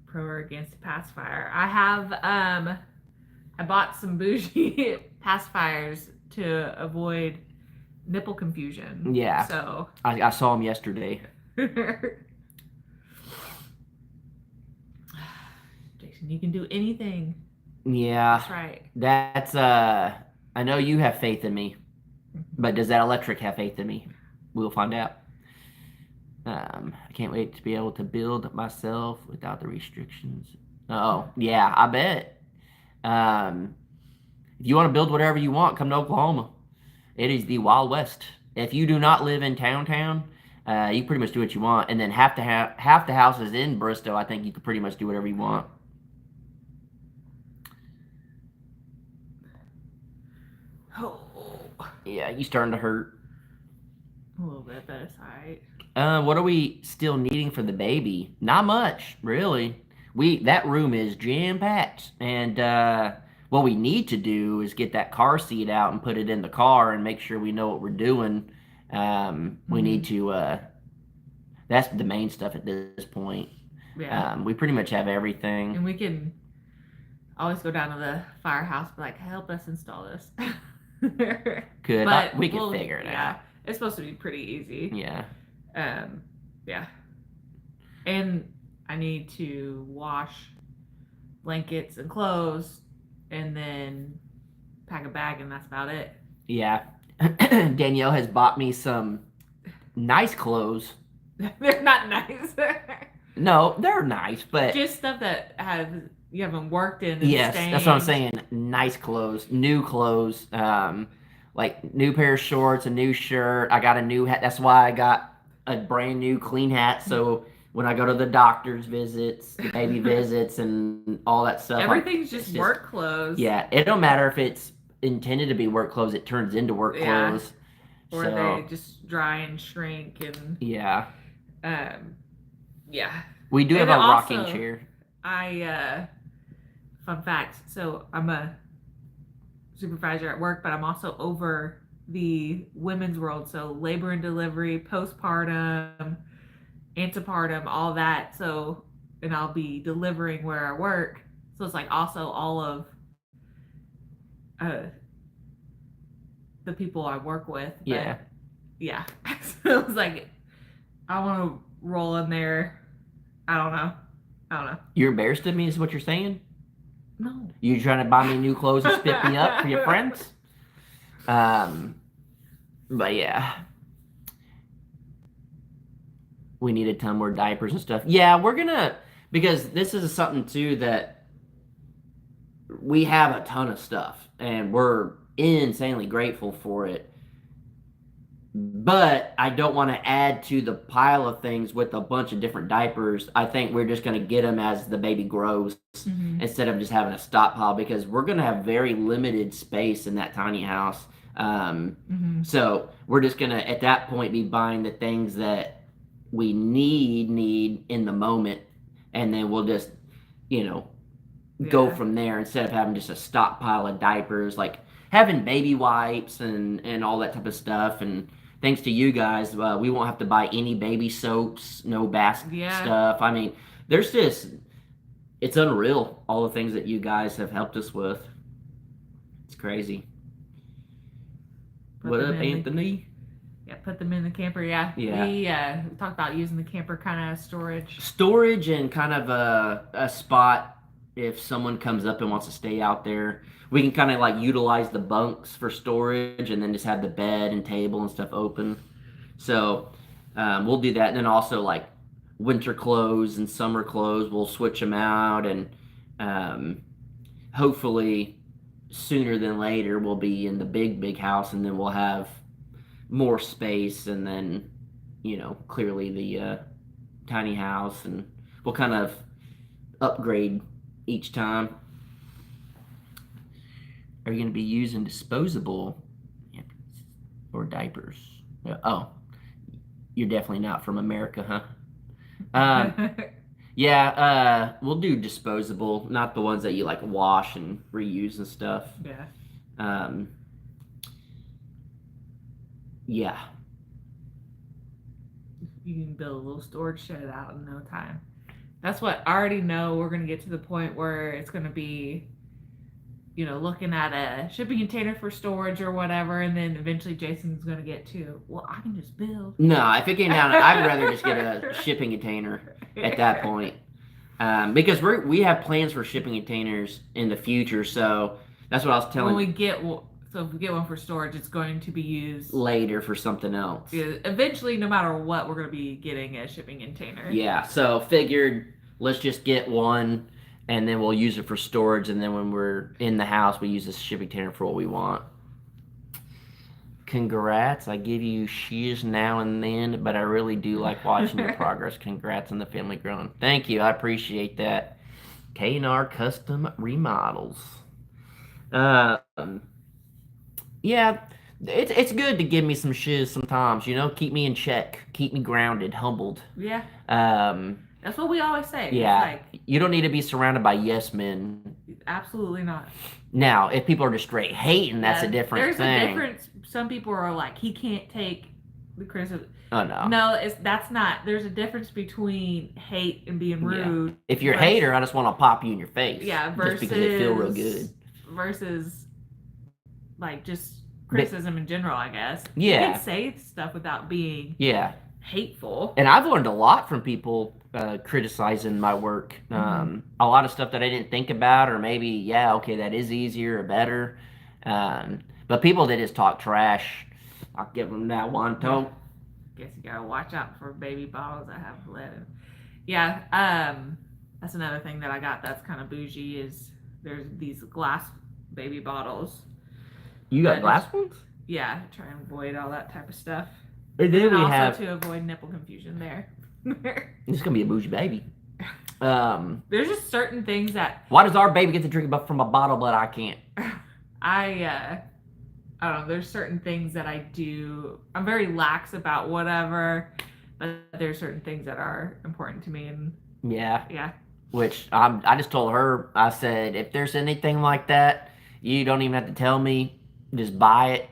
Pro or against a pacifier? I have I bought some Bougie pacifiers to avoid nipple confusion. Yeah. So I saw them yesterday. Jason, you can do anything. Yeah. That's right. That's I know you have faith in me, but does that electric have faith in me? We'll find out. I can't wait to be able to build myself without the restrictions. Oh, yeah, I bet. If you want to build whatever you want, come to Oklahoma. It is the Wild West. If you do not live in town, you pretty much do what you want. And then half the houses in Bristow, I think you could pretty much do whatever you want. Oh. Yeah, you starting to hurt. A little bit, but it's alright. What are we still needing for the baby? Not much, really. That room is jam-packed. And what we need to do is get that car seat out and put it in the car and make sure we know what we're doing. We need to, that's the main stuff at this point. Yeah. We pretty much have everything. And we can I always go down to the firehouse, be like, help us install this. Good. But We can figure it out. It's supposed to be pretty easy. Yeah. Yeah. And I need to wash blankets and clothes and then pack a bag, and that's about it. Yeah. Danielle has bought me some nice clothes. They're not nice. No, they're nice, but just stuff that you haven't worked in. And yes, stained. That's what I'm saying. Nice clothes, new clothes, like new pair of shorts, a new shirt. I got a new hat. That's why I got a brand new clean hat. So when I go to the doctor's visits, the baby visits, and all that stuff, everything's just work clothes. Yeah, it don't matter if it's intended to be work clothes; it turns into work clothes. Or they just dry and shrink and yeah. Yeah. We do have a rocking chair. Fun fact. So I'm a supervisor at work, but I'm also over the women's world. So labor and delivery, postpartum, antepartum, all that. So, and I'll be delivering where I work. So it's like also all of the people I work with. But yeah. So it was like, I want to roll in there. I don't know. You're embarrassed of me is what you're saying? No. You trying to buy me new clothes and spit me up for your friends? But yeah. We need a ton more diapers and stuff. Yeah, we're gonna, because this is something too that we have a ton of stuff and we're insanely grateful for it. But I don't want to add to the pile of things with a bunch of different diapers. I think we're just going to get them as the baby grows instead of just having a stockpile, because we're going to have very limited space in that tiny house. So we're just going to, at that point, be buying the things that we need in the moment. And then we'll just, go from there instead of having just a stockpile of diapers, like having baby wipes and all that type of stuff. And thanks to you guys, we won't have to buy any baby soaps, no bath stuff. I mean, it's unreal, all the things that you guys have helped us with. It's crazy. What up, Anthony? Put them in the camper, yeah. We talked about using the camper kind of storage. Storage and kind of a spot if someone comes up and wants to stay out there. We can kind of like utilize the bunks for storage and then just have the bed and table and stuff open. So we'll do that. And then also like winter clothes and summer clothes, we'll switch them out. And hopefully sooner than later we'll be in the big house, and then we'll have more space, and then, clearly the tiny house, and we'll kind of upgrade each time. Are you going to be using disposable or diapers? Oh, you're definitely not from America, huh? We'll do disposable, not the ones that you like wash and reuse and stuff. Yeah. You can build a little storage shed out in no time. That's what I already know. We're going to get to the point where it's going to be, looking at a shipping container for storage or whatever, and then eventually Jason's going to get to, well, I can just build. No, if it came down, I'd rather just get a shipping container at that point. Because we have plans for shipping containers in the future, so that's what I was telling you. So if we get one for storage, it's going to be used later for something else. Eventually, no matter what, we're going to be getting a shipping container. Yeah, so figured let's just get one, and then we'll use it for storage, and then when we're in the house, we use this shipping container for what we want. Congrats. I give you shears now and then, but I really do like watching your progress. Congrats on the family growing. Thank you. I appreciate that. K&R Custom Remodels. Yeah, it's good to give me some shiz sometimes, keep me in check, keep me grounded, humbled. Yeah. That's what we always say. Yeah. You don't need to be surrounded by yes men. Absolutely not. Now, if people are just straight hating, that's a different thing. There's a difference. Some people are like, he can't take the criticism. Oh no. No, that's not. There's a difference between hate and being rude. Yeah. If you're a versus, hater, I just want to pop you in your face. Yeah, versus just because they feel real good. Versus like just criticism in general, I guess. You can say stuff without being hateful. And I've learned a lot from people criticizing my work. A lot of stuff that I didn't think about, or maybe okay, that is easier or better. But people that just talk trash, I'll give them that one toe. Guess you gotta watch out for baby bottles that have lead in. Yeah, that's another thing that I got that's kind of bougie is there's these glass baby bottles. You got glass ones? Yeah, try and avoid all that type of stuff. And then we also have to avoid nipple confusion there. It's gonna be a bougie baby. There's just certain things that. Why does our baby get to drink from a bottle, but I can't? I don't know. There's certain things that I do. I'm very lax about whatever, but there's certain things that are important to me, and yeah. Which I just told her. I said, if there's anything like that, you don't even have to tell me. Just buy it.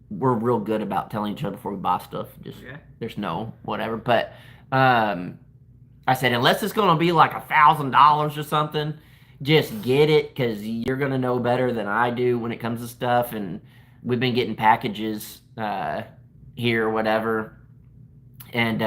We're real good about telling each other before we buy stuff. There's no whatever. But I said, unless it's gonna be like $1,000 or something, just get it, because you're gonna know better than I do when it comes to stuff. And we've been getting packages here or whatever, and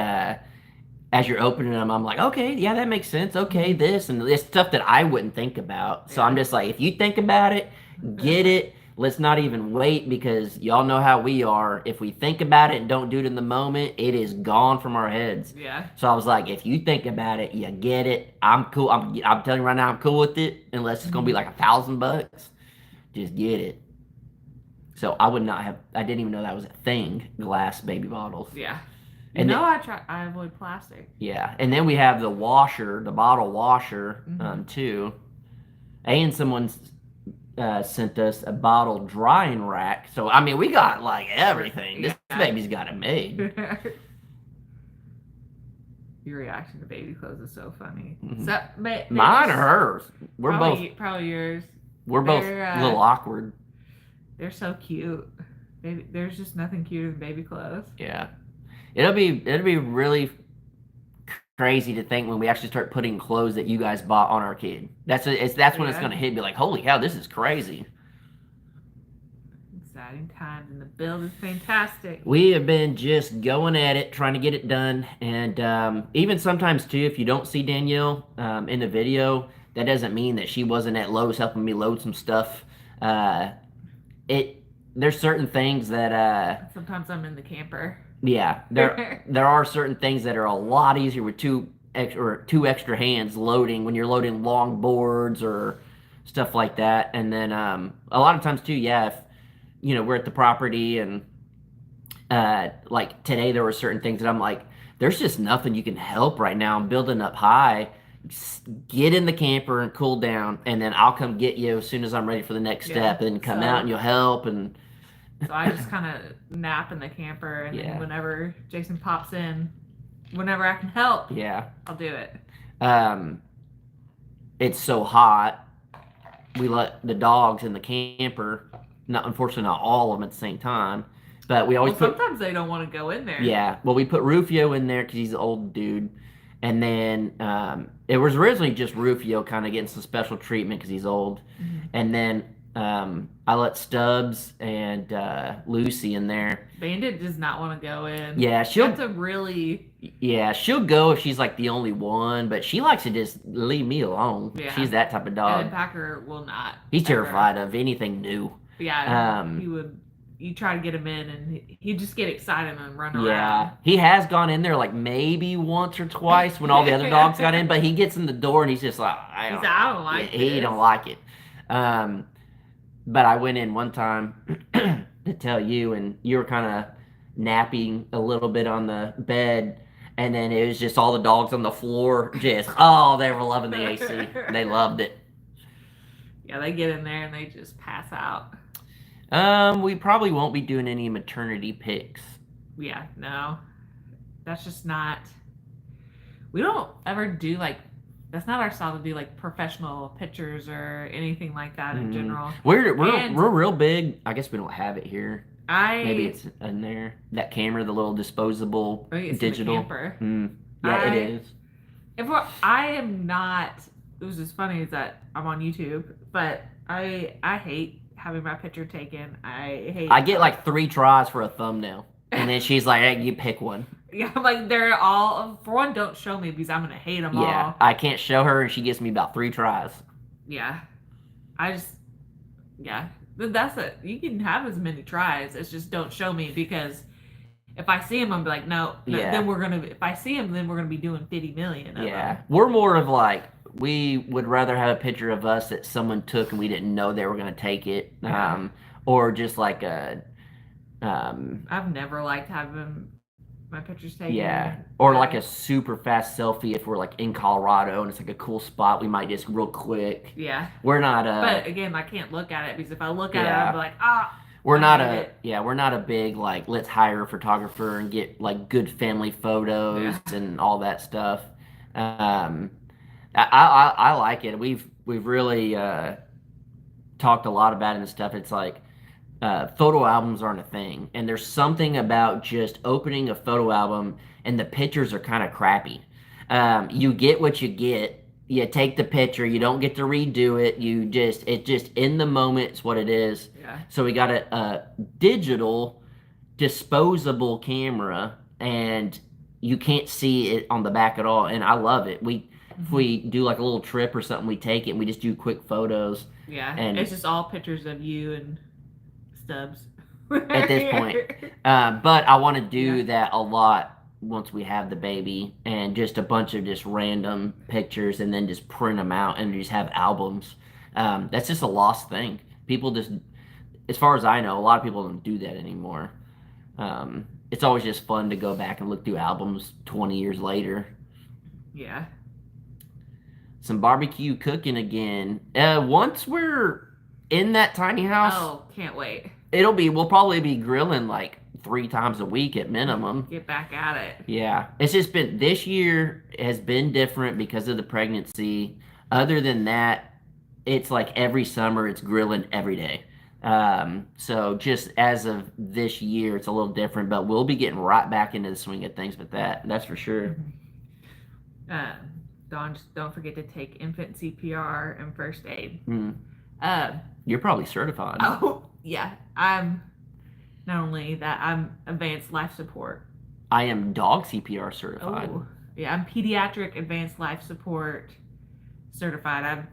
as you're opening them, I'm like, okay, yeah, that makes sense. Okay, this and this stuff that I wouldn't think about. So I'm just like, if you think about it, get it. Let's not even wait, because y'all know how we are. If we think about it and don't do it in the moment, it is gone from our heads. Yeah. So I was like, if you think about it, you get it. I'm cool. I'm telling you right now, I'm cool with it. Unless it's gonna be like $1,000, just get it. So I would not have. I didn't even know that was a thing. Glass baby bottles. Yeah. And I avoid plastic. Yeah, and then we have the washer, the bottle washer, too. And someone's sent us a bottle drying rack. So I mean, we got like everything. This baby's got it made. Your reaction to baby clothes is so funny. So, mine or hers? We're probably yours. We're both a little awkward. They're so cute. There's just nothing cuter than baby clothes. Yeah, it'll be really crazy to think when we actually start putting clothes that you guys bought on our kid. That's when it's gonna hit. Be like, holy cow, this is crazy. Exciting times, and the build is fantastic. We have been just going at it, trying to get it done, and even sometimes too, if you don't see Danielle in the video, that doesn't mean that she wasn't at Lowe's helping me load some stuff. There's certain things that sometimes I'm in the camper. Yeah, there are certain things that are a lot easier with two extra hands loading, when you're loading long boards or stuff like that. And then a lot of times too, if we're at the property and like today there were certain things that I'm like, there's just nothing you can help right now. I'm building up high. Get in the camper and cool down, and then I'll come get you as soon as I'm ready for the next step, and then come out and you'll help. And so I just kind of nap in the camper, and then whenever Jason pops in, whenever I can help, I'll do it. It's so hot. We let the dogs in the camper. Unfortunately, not all of them at the same time. But we always sometimes they don't want to go in there. Yeah. Well, we put Rufio in there because he's an old dude. And then it was originally just Rufio kind of getting some special treatment because he's old. And then I let Stubbs and Lucy in there. Bandit does not want to go in. Yeah, she'll go if she's like the only one, but she likes to just leave me alone. Yeah. She's that type of dog. And Packer will not. He's terrified of anything new. Yeah, he would. You try to get him in, and he'd just get excited and run around. Yeah, he has gone in there like maybe once or twice when all the other dogs got in, but he gets in the door and he's just like, I don't like it. He don't like it. But I went in one time to tell you, and you were kind of napping a little bit on the bed, and then it was just all the dogs on the floor. They were loving the AC. They loved it. Yeah, they get in there and they just pass out. We probably won't be doing any maternity pics. Yeah, no. That's just not. We don't ever do that's not our style to do professional pictures or anything like that in general. We're real big. I guess we don't have it here. Maybe I it's in there. That camera, the little disposable oh, it's in the digital. camper. Yeah, it I is. I am not. It was just funny is that I'm on YouTube, but I hate having my picture taken. I I hate get like 3 tries for a thumbnail, and then she's like, "Hey, you pick one." yeah, I'm like they're all for one. Don't show me because I'm gonna hate them Yeah, all. I can't show her, and she gives me about 3 tries. Yeah, I just yeah. That's it. You can have as many tries. It's just don't show me because if I see him, I'm like, no, no. Yeah, Then we're gonna. If I see him, then we're gonna be doing 50 million of yeah. them. We're more of like we would rather have a picture of us that someone took and we didn't know they were gonna take it, Yeah, or just like a um, I've never liked having my pictures yeah, taken. or like a super fast selfie if we're like in Colorado and it's like a cool spot. We might just real quick. Yeah, We're not but again, I can't look at it because if I look at it, I'll be yeah. like, ah, We're I not hate a it. yeah, we're not a big like let's hire a photographer and get like good family photos Yeah. and all that stuff. Um, I like it. We've really talked a lot about it and stuff. It's like photo albums aren't a thing, and there's something about just opening a photo album and the pictures are kind of crappy. You get what you get. You take the picture. You don't get to redo it. It just in the moment. It's what it is. Yeah. So we got a digital disposable camera, and you can't see it on the back at all. And I love it. If Hmm. we do like a little trip or something, we take it and we just do quick photos. Yeah. And It's just all pictures of you and Stubbs. at this point. But I want to do Yeah. that a lot once we have the baby, and just a bunch of just random pictures, and then just print them out and just have albums. That's just a lost thing. People just, as far as I know, a lot of people don't do that anymore. It's always just fun to go back and look through albums 20 years later. Yeah. Some barbecue cooking again. Once we're in that tiny house, Oh, can't wait. we'll probably be grilling like 3 times a week at minimum. Get back at it. Yeah, it's just been this year has been different because of the pregnancy. Other than that, it's like every summer it's grilling every day. So just as of this year, it's a little different, but we'll be getting right back into the swing of things with that's for sure. Um, don't forget to take infant CPR and first aid. Mm. Um, You're probably certified. oh yeah, I'm not only that I'm advanced life support. I am dog CPR certified. Oh yeah, I'm pediatric advanced life support certified. I'm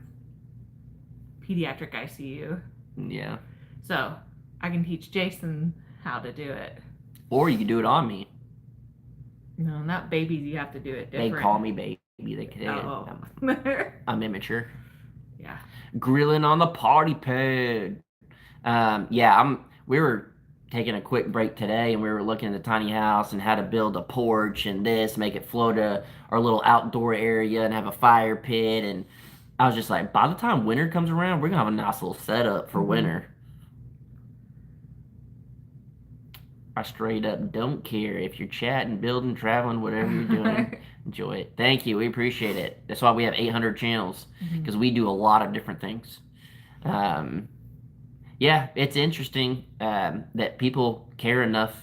pediatric ICU, Yeah. so I can teach Jason how to do it. Or you could do it on me. No, not babies. You have to do it different. They call me baby. They can. Oh. I'm immature. Yeah. Grilling on the party pad. Yeah, we were taking a quick break today, and we were looking at the tiny house and how to build a porch and this, make it flow to our little outdoor area and have a fire pit. And I was just like, by the time winter comes around, we're gonna have a nice little setup for winter. I straight up don't care if you're chatting, building, traveling, whatever you're doing. Enjoy it. Thank you. We appreciate it. That's why we have 800 channels, because we do a lot of different things. Yeah, it's interesting that people care enough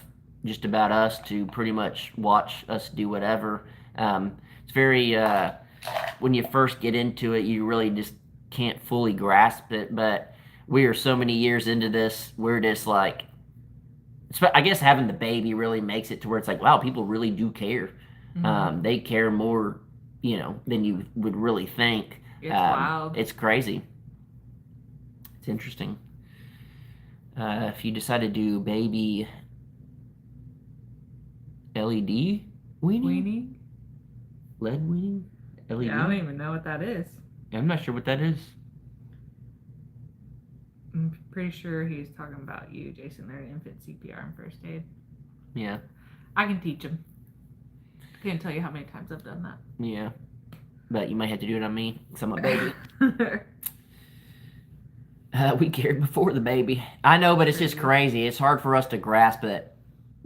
just about us to pretty much watch us do whatever. It's very, when you first get into it, you really just can't fully grasp it. But we are so many years into this, we're just like, I guess having the baby really makes it to where it's like, wow, people really do care. They care more, than you would really think. It's wild. It's crazy. It's interesting. If you decide to do baby LED weaning, lead weaning, LED. Yeah, I don't even know what that is. I'm not sure what that is. I'm pretty sure he's talking about you, Jason. They're infant CPR and first aid. Yeah. I can teach him. Can't tell you how many times I've done that. Yeah. But you might have to do it on me, because I'm a baby. We cared before the baby. I know, but it's just crazy. It's hard for us to grasp that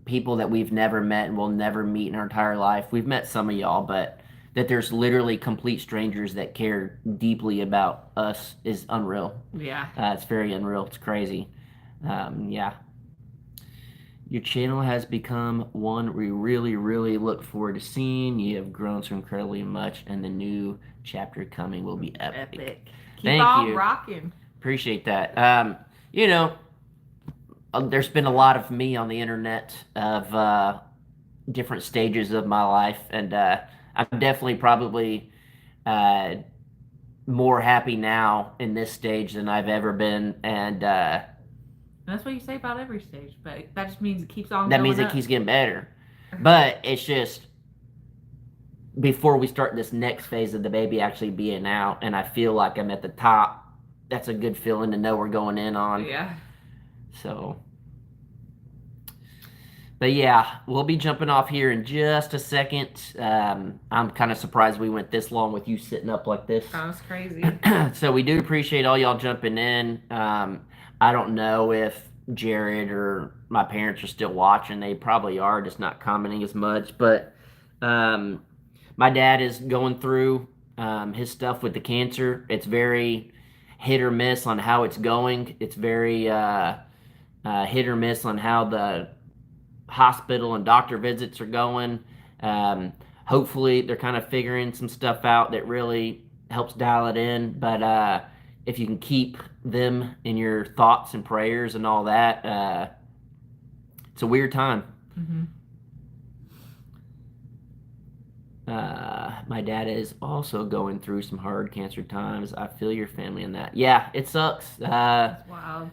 people that we've never met and will never meet in our entire life. We've met some of y'all, but that there's literally complete strangers that care deeply about us is unreal. Yeah. It's very unreal. It's crazy. Yeah. Your channel has become one we really, really look forward to seeing. You have grown so incredibly much, and the new chapter coming will be epic. Keep Thank on you. rocking. Appreciate that. You know, there's been a lot of me on the internet of different stages of my life, and I'm definitely probably uh, more happy now in this stage than I've ever been, and That's what you say about every stage, but that just means it keeps on that going means it up. keeps getting better. But it's just before we start this next phase of the baby actually being out, and I feel like I'm at the top. That's a good feeling to know we're going in on. Yeah. So, but yeah, we'll be jumping off here in just a second. I'm kind of surprised we went this long with you sitting up like this. That was crazy. So we do appreciate all y'all jumping in. I don't know if Jared or my parents are still watching. They probably are, just not commenting as much. But my dad is going through his stuff with the cancer. It's very hit or miss on how it's going. It's very hit or miss on how the hospital and doctor visits are going. Hopefully, they're kind of figuring some stuff out that really helps dial it in. But if you can keep them in your thoughts and prayers and all that, it's a weird time. Mm-hmm. My dad is also going through some hard cancer times. I feel your family in that. Yeah, it sucks. That's wild.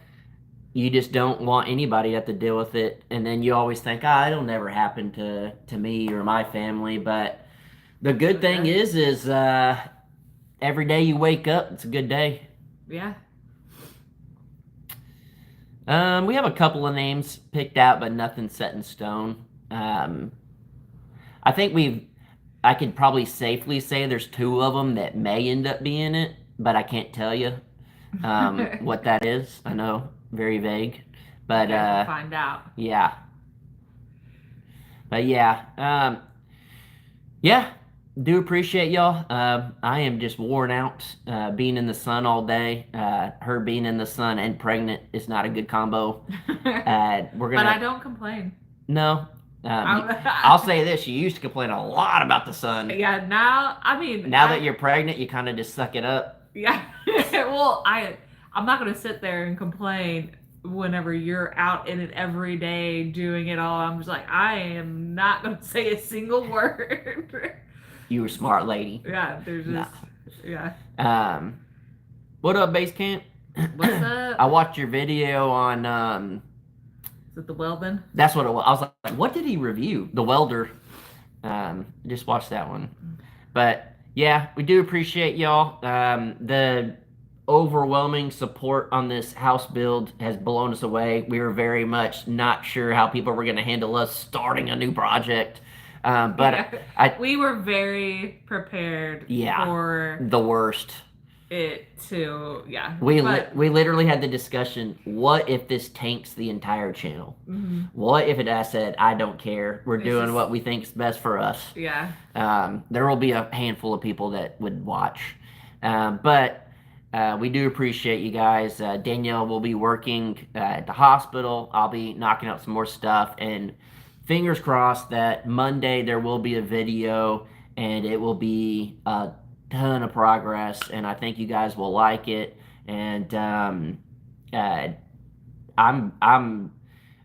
You just don't want anybody to have to deal with it, and then you always think, it'll never happen to me or my family. But the good thing is every day you wake up, it's a good day. Yeah. We have a couple of names picked out, but nothing set in stone. I think I could probably safely say there's two of them that may end up being it, but I can't tell you what that is. I know, very vague, but we'll find out. Yeah. But yeah, do appreciate y'all. I am just worn out being in the sun all day. Her being in the sun and pregnant is not a good combo. But I don't complain. No. I'll say this: you used to complain a lot about the sun. Yeah. Now that you're pregnant, you kind of just suck it up. Yeah. Well, I'm not gonna sit there and complain whenever you're out in it every day doing it all. I'm just like, I am not gonna say a single word. You were a smart lady. Yeah, there's just yeah. What up, Base Camp? What's up? I watched your video on Is it the Weldon? That's what it was. I was like, what did he review? The Welder. Just watched that one. But yeah, we do appreciate y'all. The overwhelming support on this house build has blown us away. We were very much not sure how people were going to handle us starting a new project. We were very prepared for the worst. We literally had the discussion, what if this tanks the entire channel? Mm-hmm. What if I said, I don't care, we're doing what we think is best for us? Yeah. There will be a handful of people that would watch. But we do appreciate you guys. Danielle will be working at the hospital. I'll be knocking out some more stuff, and fingers crossed that Monday there will be a video and it will be a ton of progress, and I think you guys will like it. And I'm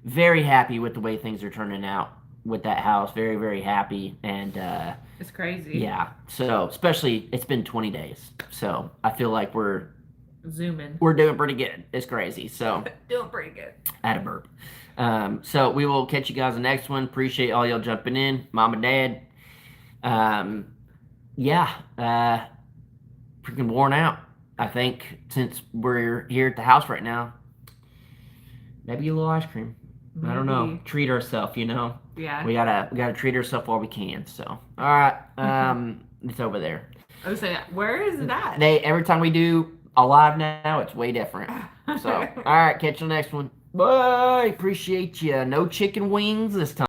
very happy with the way things are turning out with that house. Very, very happy. And it's crazy. Yeah. So especially it's been 20 days, so I feel like we're doing pretty good. It's crazy. So doing pretty good. At a burp. So we will catch you guys in the next one. Appreciate all y'all jumping in, Mom and Dad. Freaking worn out. I think since we're here at the house right now, maybe a little ice cream. Maybe. I don't know. Treat ourselves, Yeah. We gotta treat ourselves while we can. So, all right. It's over there. I was saying, where is it at? Every time we do a live now, it's way different. So, all right. Catch you next one. Bye. Appreciate you. No chicken wings this time.